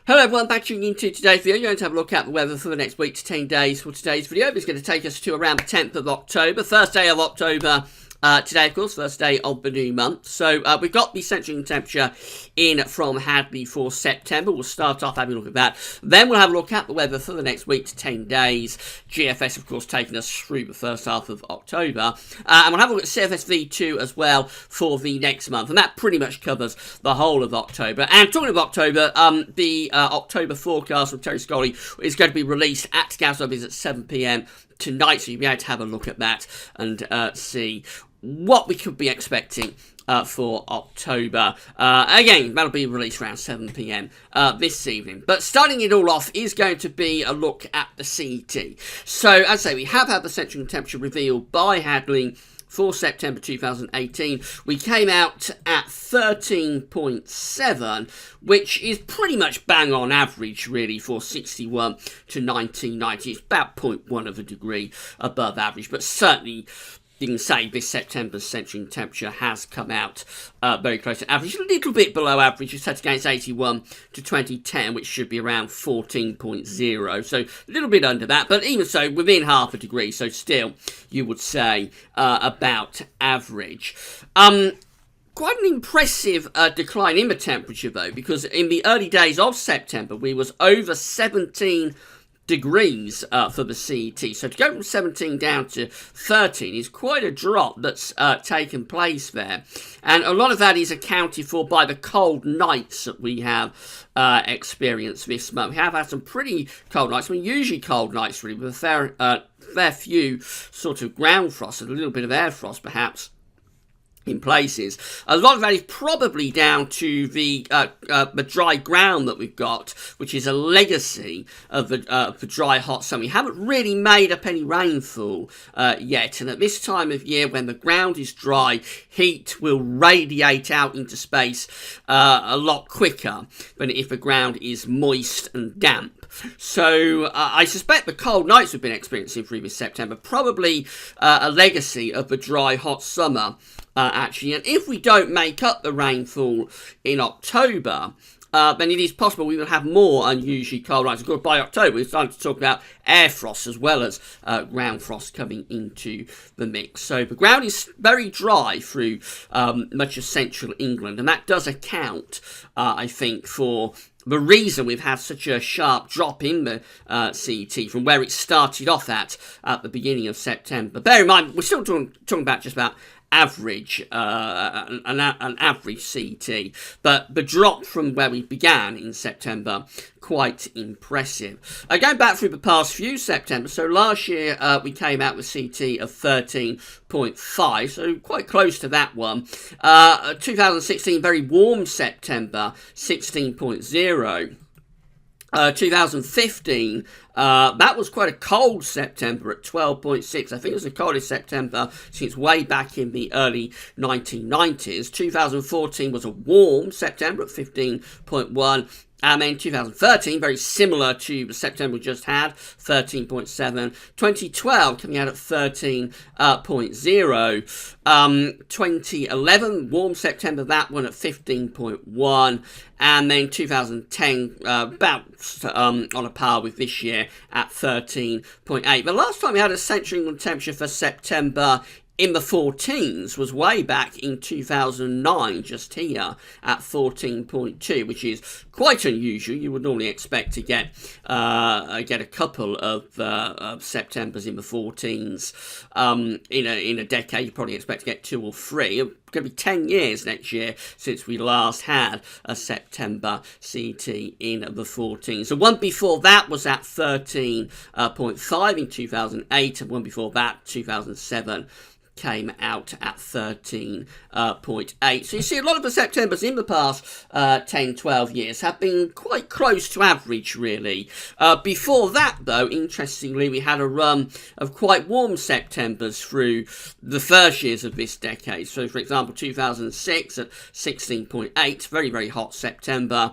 Hello everyone, back tuning into today's video. You're going to have a look at the weather for the next week to 10 days for today's video. It's going to take us to around the 10th of October, first day of October. Today, of course, first day of the new month. So we've got the central temperature in from Hadley for September. We'll start off having a look at that. Then we'll have a look at the weather for the next week to 10 days. GFS, of course, taking us through the first half of October. And we'll have a look at CFS V2 as well for the next month. And that pretty much covers the whole of October. And talking of October, the October forecast from Terry Scully is going to be released at Gazobis at 7 p.m. tonight. So you'll be able to have a look at that and see what we could be expecting for October. Again, that'll be released around 7 p.m. This evening. But starting it all off is going to be a look at the CET. So, as I say, we have had the central temperature revealed by Hadley for September 2018. We came out at 13.7, which is pretty much bang on average, really, for 61 to 1990. It's about 0.1 of a degree above average, but certainly you can say this September's central temperature has come out very close to average, a little bit below average. It's set against 81 to 2010, which should be around 14.0. So a little bit under that, but even so, within half a degree. So still, you would say about average. Quite an impressive decline in the temperature, though, because in the early days of September, we was over 17 degrees for the CET. So to go from 17 down to 13 is quite a drop that's taken place there. And a lot of that is accounted for by the cold nights that we have experienced this month. We have had some pretty cold nights. I mean, usually cold nights, really, with a fair few sort of ground frost and a little bit of air frost, perhaps, in places. A lot of that is probably down to the dry ground that we've got, which is a legacy of the dry, hot summer. We haven't really made up any rainfall yet, and at this time of year, when the ground is dry, heat will radiate out into space a lot quicker than if the ground is moist and damp. So I suspect the cold nights we've been experiencing through this September, probably a legacy of the dry, hot summer, actually. And if we don't make up the rainfall in October, then it is possible we will have more unusually cold nights. Of course, by October, we're starting to talk about air frost as well as ground frost coming into the mix. So the ground is very dry through much of central England, and that does account, I think, for the reason we've had such a sharp drop in the CET from where it started off at the beginning of September. Bear in mind, we're still talking about just about average, an average CET, but the drop from where we began in September, quite impressive. Going back through the past few September, so last year we came out with CET of 13.5, so quite close to that one. 2016, very warm September, 16.0. 2015, that was quite a cold September at 12.6. I think it was the coldest September since way back in the early 1990s. 2014 was a warm September at 15.1. And then 2013, very similar to the September we just had, 13.7. 2012 coming out at 13.0. 2011, warm September, that one at 15.1. And then 2010, about on a par with this year at 13.8. The last time we had a central England temperature for September in the 14s was way back in 2009, just here at 14.2, which is quite unusual. You would normally expect to get a couple of Septembers in the 14s in a decade. You probably expect to get 2 or 3. It's going to be 10 years next year since we last had a September CET in the 14s. The one before that was at 13.5 in 2008, and one before that, 2007. Came out at 13.8. So you see a lot of the Septembers in the past 10, 12 years have been quite close to average, really. Before that, though, interestingly, we had a run of quite warm Septembers through the first years of this decade. So, for example, 2006 at 16.8, very, very hot September.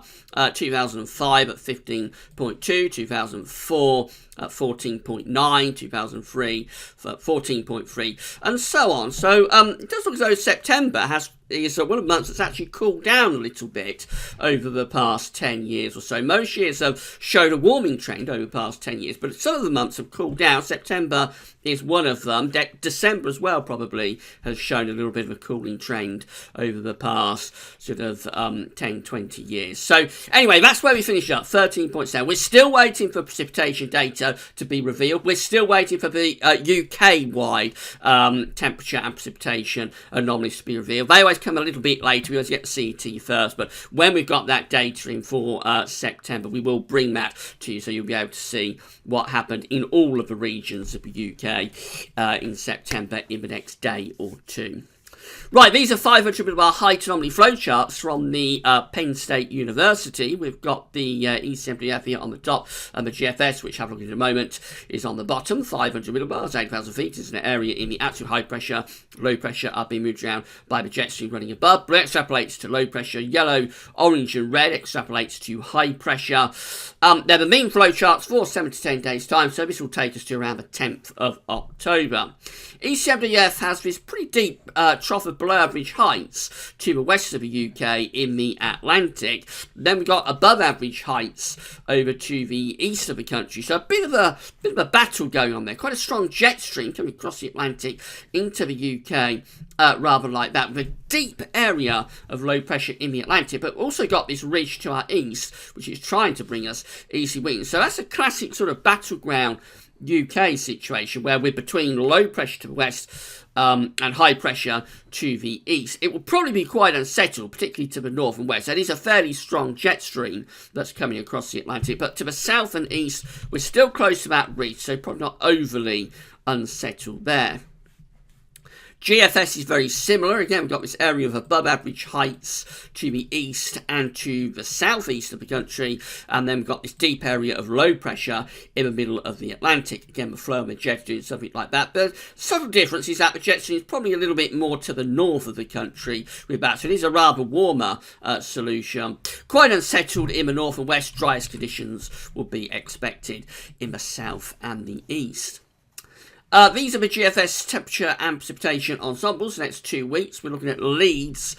2005 at 15.2, 2004 at 14.9, 2003 for 14.3, and so on. So it does look as though September has is one of the months that's actually cooled down a little bit over the past 10 years or so. Most years have showed a warming trend over the past 10 years, but some of the months have cooled down. September is one of them. December as well probably has shown a little bit of a cooling trend over the past sort of 10, 20 years. So anyway, that's where we finish up, 13.7. We're still waiting for precipitation data to be revealed. We're still waiting for the UK-wide temperature and precipitation anomalies to be revealed. They always come a little bit later. We always get the CET first, but when we've got that data in for September, we will bring that to you, so you'll be able to see what happened in all of the regions of the UK in September in the next day or two. Right, these are 500 millibar height anomaly flowcharts from the Penn State University. We've got the ECMWF here on the top, and the GFS, which have a look at in a moment, is on the bottom. 500 millibars, 8,000 feet is an area in the absolute high pressure. Low pressure are being moved around by the jet stream running above. Blue extrapolates to low pressure. Yellow, orange, and red extrapolates to high pressure. They're the mean flowcharts for 7 to 10 days' time, so this will take us to around the 10th of October. ECMWF has this pretty deep trough of below average heights to the west of the UK in the Atlantic. Then we've got above average heights over to the east of the country. So a bit of a battle going on there. Quite a strong jet stream coming across the Atlantic into the UK, rather like that, with a deep area of low pressure in the Atlantic, but also got this ridge to our east, which is trying to bring us easy winds. So that's a classic sort of battleground UK situation where we're between low pressure to the west and high pressure to the east. It will probably be quite unsettled, particularly to the north and west. That is a fairly strong jet stream that's coming across the Atlantic, but to the south and east, we're still close to that ridge, so probably not overly unsettled there. GFS is very similar. Again, we've got this area of above average heights to the east and to the southeast of the country, and then we've got this deep area of low pressure in the middle of the Atlantic. Again, the flow of the jet stream, something like that. But subtle difference is that the jet stream is probably a little bit more to the north of the country with that, so it is a rather warmer solution. Quite unsettled in the north and west. Driest conditions will be expected in the south and the east. These are the GFS temperature and precipitation ensembles for the next 2 weeks. We're looking at Leeds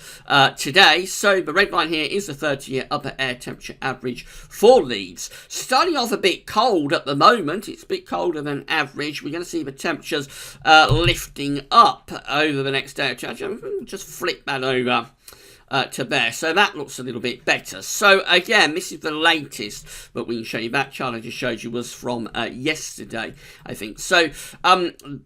today. So the red line here is the 30-year upper air temperature average for Leeds. Starting off a bit cold at the moment. It's a bit colder than average. We're going to see the temperatures lifting up over the next day or two. Just flip that over to there, so that looks a little bit better. So again, this is the latest that we can show you. That chart I just showed you was from yesterday, I think. So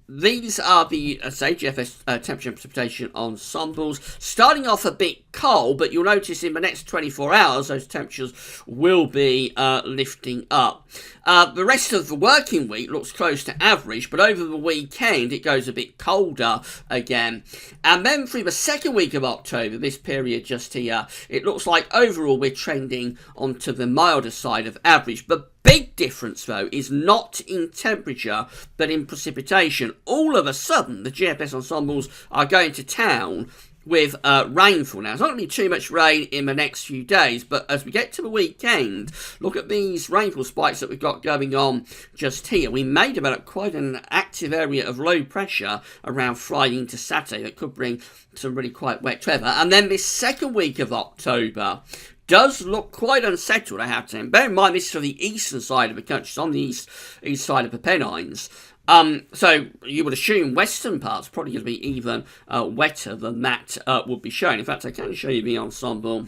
these are the GFS temperature and precipitation ensembles. Starting off a bit cold, but you'll notice in the next 24 hours those temperatures will be lifting up. The rest of the working week looks close to average, but over the weekend it goes a bit colder again. And then through the second week of October, this period just here, it looks like overall we're trending onto the milder side of average. But big difference though is not in temperature but in precipitation. All of a sudden the GFS ensembles are going to town with rainfall. Now, it's not going to be too much rain in the next few days, but as we get to the weekend, look at these rainfall spikes that we've got going on just here. We may develop quite an active area of low pressure around Friday into Saturday that could bring some really quite wet weather. And then this second week of October does look quite unsettled, I have to say. And bear in mind, this is for the eastern side of the country. It's on the east side of the Pennines. So you would assume western parts are probably going to be even wetter than that would be shown. In fact, I can show you the ensemble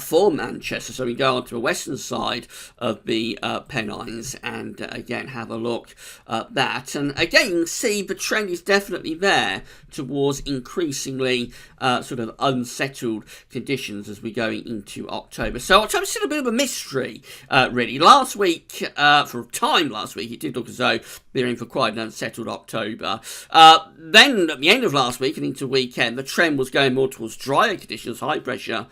for Manchester. So we go on to the western side of the Pennines and again have a look at that. And again, you can see the trend is definitely there towards increasingly sort of unsettled conditions as we go into October. So October's still a bit of a mystery, really. Last week, for a time last week, it did look as though we were in for quite an unsettled October. Then at the end of last week and into weekend, the trend was going more towards drier conditions, high pressure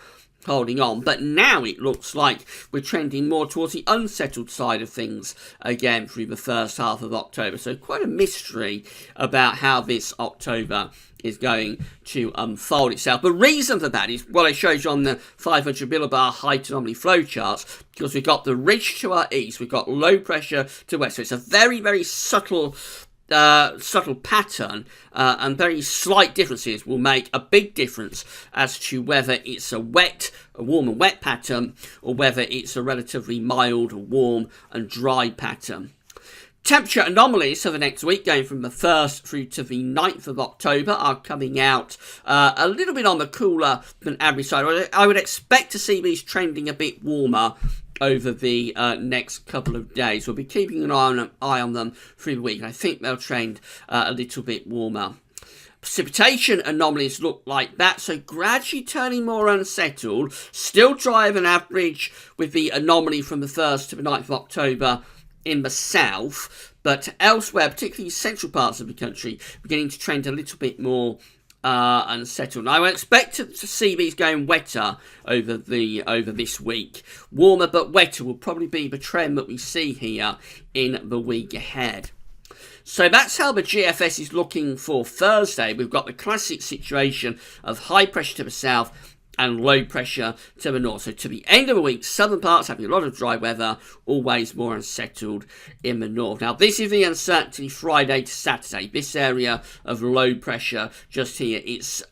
holding on, but now it looks like we're trending more towards the unsettled side of things again through the first half of October. So quite a mystery about how this October is going to unfold itself. The reason for that is what I showed you on the 500 millibar height anomaly flow charts, because we've got the ridge to our east, we've got low pressure to west. So it's a very, very subtle subtle pattern and very slight differences will make a big difference as to whether it's a warm and wet pattern, or whether it's a relatively mild, warm and dry pattern. Temperature anomalies for the next week, going from the 1st through to the 9th of October, are coming out a little bit on the cooler than average side. I would expect to see these trending a bit warmer over the next couple of days. We'll be keeping an eye on them through the week. I think they'll trend a little bit warmer. Precipitation anomalies look like that, so gradually turning more unsettled. Still dry of an average with the anomaly from the 1st to the 9th of October in the south, but elsewhere, particularly central parts of the country, beginning to trend a little bit more unsettled. Now, I expect to see these going wetter over this week. Warmer but wetter will probably be the trend that we see here in the week ahead. So that's how the GFS is looking for Thursday. We've got the classic situation of high pressure to the south and low pressure to the north. So to the end of the week, southern parts having a lot of dry weather, always more unsettled in the north. Now, this is the uncertainty Friday to Saturday. This area of low pressure just here, it's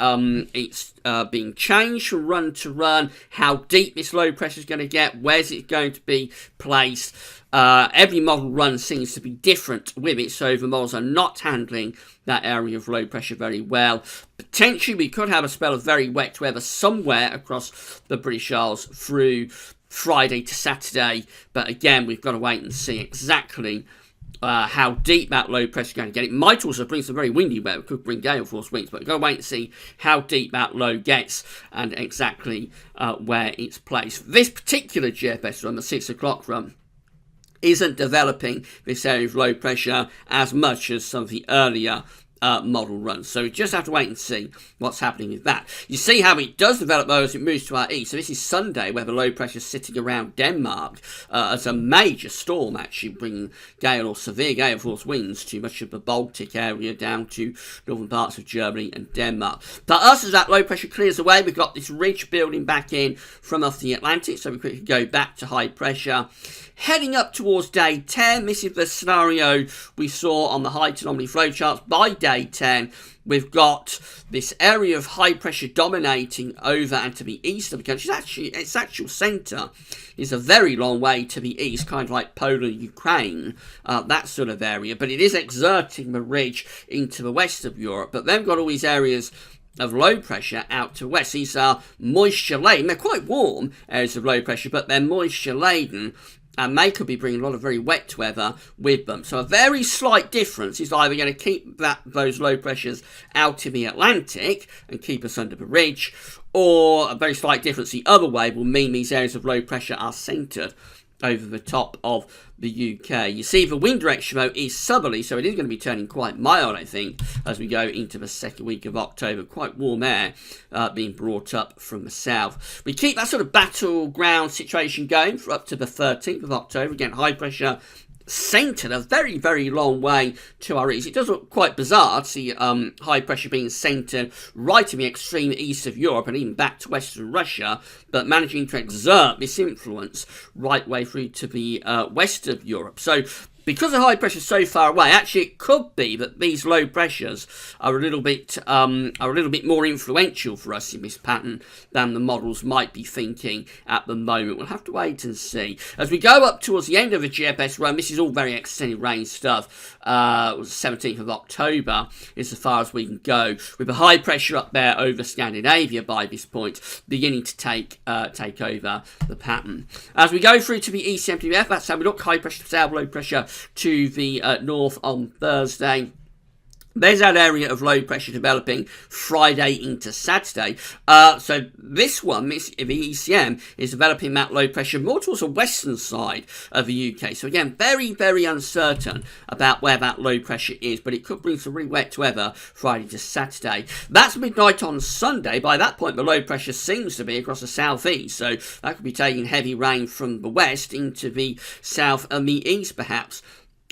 being changed from run to run. How deep this low pressure is going to get, where's it going to be placed? Every model run seems to be different with it, so the models are not handling that area of low pressure very well. Potentially, we could have a spell of very wet weather somewhere across the British Isles through Friday to Saturday, but again, we've got to wait and see exactly how deep that low pressure is going to get. It might also bring some very windy weather. It could bring gale force winds, but we've got to wait and see how deep that low gets and exactly where it's placed. This particular GFS run, the 6 o'clock run, isn't developing this area of low pressure as much as some of the earlier model runs. So we just have to wait and see what's happening with that. You see how it does develop though as it moves to our east. So this is Sunday, where the low pressure is sitting around Denmark as a major storm, actually bringing gale or severe gale force winds to much of the Baltic area down to northern parts of Germany and Denmark. But us, as that low pressure clears away, we've got this ridge building back in from off the Atlantic, so we could go back to high pressure. Heading up towards day 10, this is the scenario we saw on the height anomaly flowcharts. By day 10, we've got this area of high pressure dominating over and to the east of the country. Its actual centre is a very long way to the east, kind of like Poland, Ukraine, that sort of area. But it is exerting the ridge into the west of Europe. But then we've got all these areas of low pressure out to west. These are moisture laden. They're quite warm areas of low pressure, but they're moisture laden, and they could be bringing a lot of very wet weather with them. So a very slight difference is either going to keep those low pressures out in the Atlantic and keep us under the ridge, or a very slight difference the other way will mean these areas of low pressure are centred over the top of the UK. You see, the wind direction, though, is southerly, so it is going to be turning quite mild, I think, as we go into the second week of October. Quite warm air being brought up from the south. We keep that sort of battleground situation going for up to the 13th of October. Again, high pressure centred a very, very long way to our east. It does look quite bizarre to see high pressure being centred right in the extreme east of Europe and even back to western Russia, but managing to exert this influence right way through to the west of Europe. So because the high pressure is so far away, actually it could be that these low pressures are a little bit more influential for us in this pattern than the models might be thinking at the moment. We'll have to wait and see. As we go up towards the end of the GFS run, this is all very extended range stuff. 17th of October is as far as we can go, with the high pressure up there over Scandinavia by this point beginning to take over the pattern. As we go through to the ECMWF, that's how we look. High pressure to south, low pressure to the north on Thursday. There's that area of low pressure developing Friday into Saturday. So this one, the ECM, is developing that low pressure more towards the western side of the UK. So again, very, very uncertain about where that low pressure is, but it could bring some really wet weather Friday to Saturday. That's midnight on Sunday. By that point, the low pressure seems to be across the southeast, so that could be taking heavy rain from the west into the south and the east, perhaps,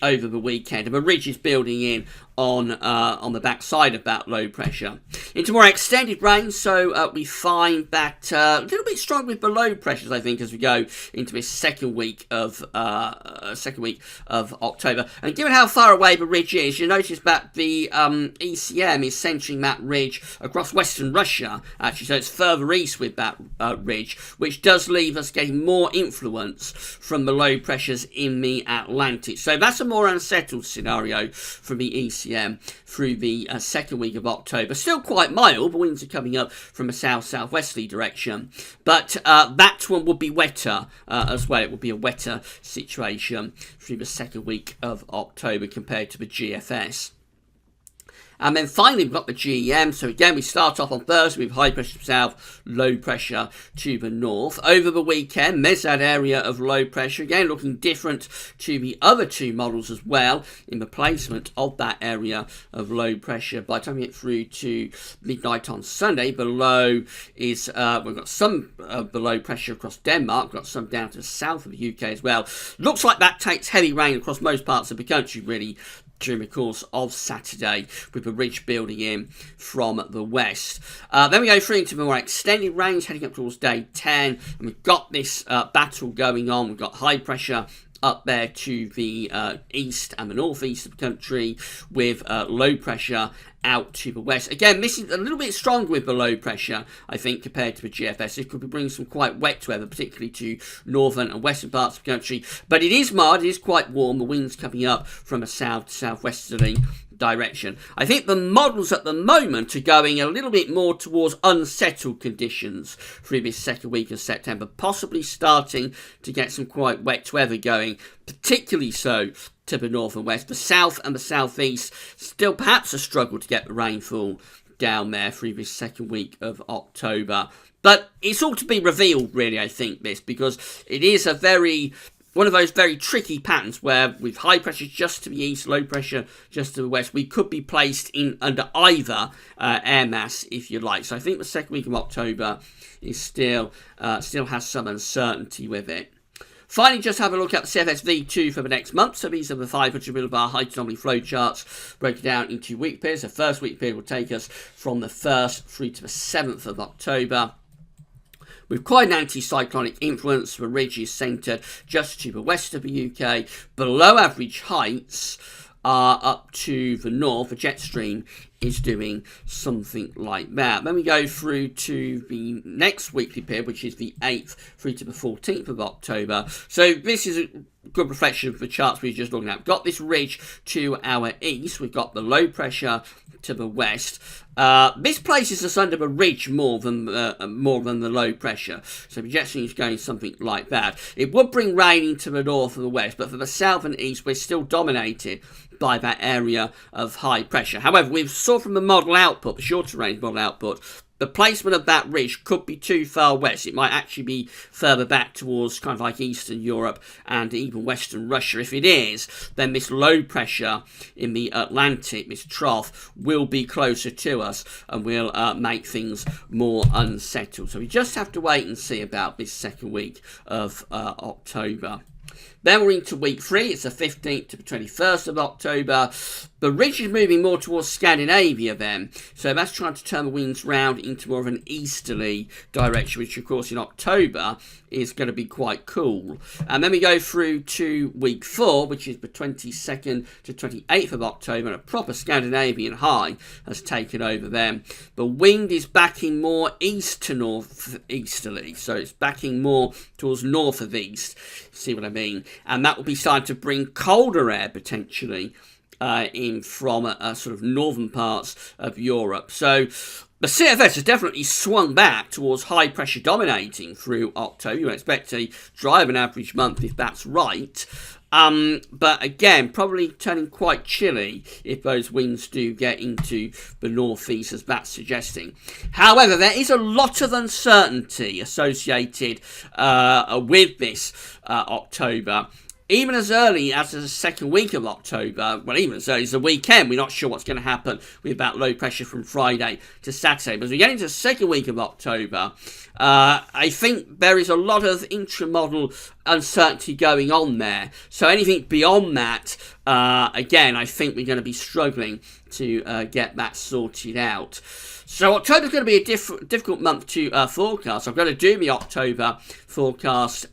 over the weekend. And the ridge is building in on the backside of that low pressure. Into more extended range, so we find that a little bit strong with below pressures, I think, as we go into this second week of October. And given how far away the ridge is, you notice that the ECM is centering that ridge across western Russia, actually, so it's further east with that ridge, which does leave us getting more influence from the low pressures in the Atlantic. So that's a more unsettled scenario from the ECM through the second week of October. Still quite mild, the winds are coming up from a south-southwesterly direction, but that one will be wetter as well. It will be a wetter situation through the second week of October compared to the GFS. And then finally, we've got the GEM. So again, we start off on Thursday with high pressure to the south, low pressure to the north. Over the weekend, there's that area of low pressure. Again, looking different to the other two models as well in the placement of that area of low pressure. By the time we get through to midnight on Sunday, below is, we've got some below pressure across Denmark. We've got some down to the south of the UK as well. Looks like that takes heavy rain across most parts of the country, really, during the course of Saturday, with the ridge building in from the west. Then we go through into the more extended range, heading up towards day 10, and we've got this battle going on. We've got high pressure up there to the east and the northeast of the country, with low pressure out to the west. Again, this is a little bit stronger with the low pressure, I think, compared to the GFS. It could be bringing some quite wet weather, particularly to northern and western parts of the country. But it is mild, it is quite warm. The wind's coming up from a south-southwesterly direction. I think the models at the moment are going a little bit more towards unsettled conditions through this second week of September, possibly starting to get some quite wet weather going, particularly so to the north and west. The south and the southeast still perhaps a struggle to get the rainfall down there through this second week of October. But it's all to be revealed, really, I think, this, because it is one of those very tricky patterns where, with high pressure just to the east, low pressure just to the west, we could be placed in under either air mass, if you like. So I think the second week of October is still has some uncertainty with it. Finally, just have a look at the CFS V2 for the next month. So these are the 500 millibar height anomaly flow charts broken down into week periods. The first week period will take us from the 1st through to the 7th of October. With quite an anticyclonic influence, the ridge is centred just to the west of the UK. Below average heights are up to the north. The jet stream is doing something like that. Then we go through to the next weekly period, which is the 8th through to the 14th of October. So this is a good reflection of the charts we were just looking at. We've got this ridge to our east. We've got the low pressure to the west. This places us under the ridge more than the low pressure. So the jet stream is going something like that. It would bring rain into the north and the west, but for the south and east, we're still dominated by that area of high pressure. However, we saw from the model output, the shorter range model output, the placement of that ridge could be too far west. It might actually be further back towards kind of like Eastern Europe and even Western Russia. If it is, then this low pressure in the Atlantic, this trough, will be closer to us and will make things more unsettled. So we just have to wait and see about this second week of October. Then we're into week 3. It's the 15th to the 21st of October. The ridge is moving more towards Scandinavia then. So that's trying to turn the winds round into more of an easterly direction, which of course in October is going to be quite cool. And then we go through to week 4, which is the 22nd to 28th of October, and a proper Scandinavian high has taken over then. The wind is backing more east to north easterly. So it's backing more towards north of east. See what I mean? And that will be starting to bring colder air potentially in from sort of northern parts of Europe. So the CFS has definitely swung back towards high pressure dominating through October. You would expect a drier than average month if that's right. But again, probably turning quite chilly if those winds do get into the northeast, as that's suggesting. However, there is a lot of uncertainty associated with this October. Even as early as the second week of October, well, even as early as the weekend, we're not sure what's going to happen with that low pressure from Friday to Saturday. But as we get into the second week of October, I think there is a lot of intramodel uncertainty going on there. So anything beyond that, again, I think we're going to be struggling to get that sorted out. So October's going to be a difficult month to forecast. I'm going to do my October forecast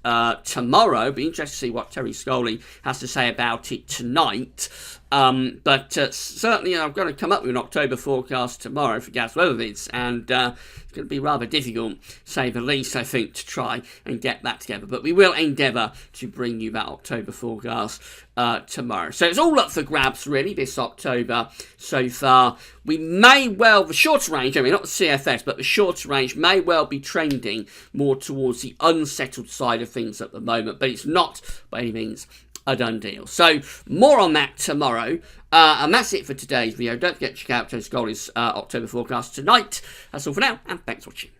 tomorrow. Be interested to see what Terry Scully has to say about it tonight. But certainly I'm going to come up with an October forecast tomorrow for gas weather vids, and it's going to be rather difficult, say the least, I think, to try and get that together. But we will endeavour to bring you that October forecast tomorrow. So it's all up for grabs, really, this October so far. We may well, the shorter range, I mean, not the CFS, but the shorter range may well be trending more towards the unsettled side of things at the moment, but it's not by any means a done deal. So more on that tomorrow. And that's it for today's video. Don't forget to check out Terry Scully's October forecast tonight. That's all for now, and thanks for watching.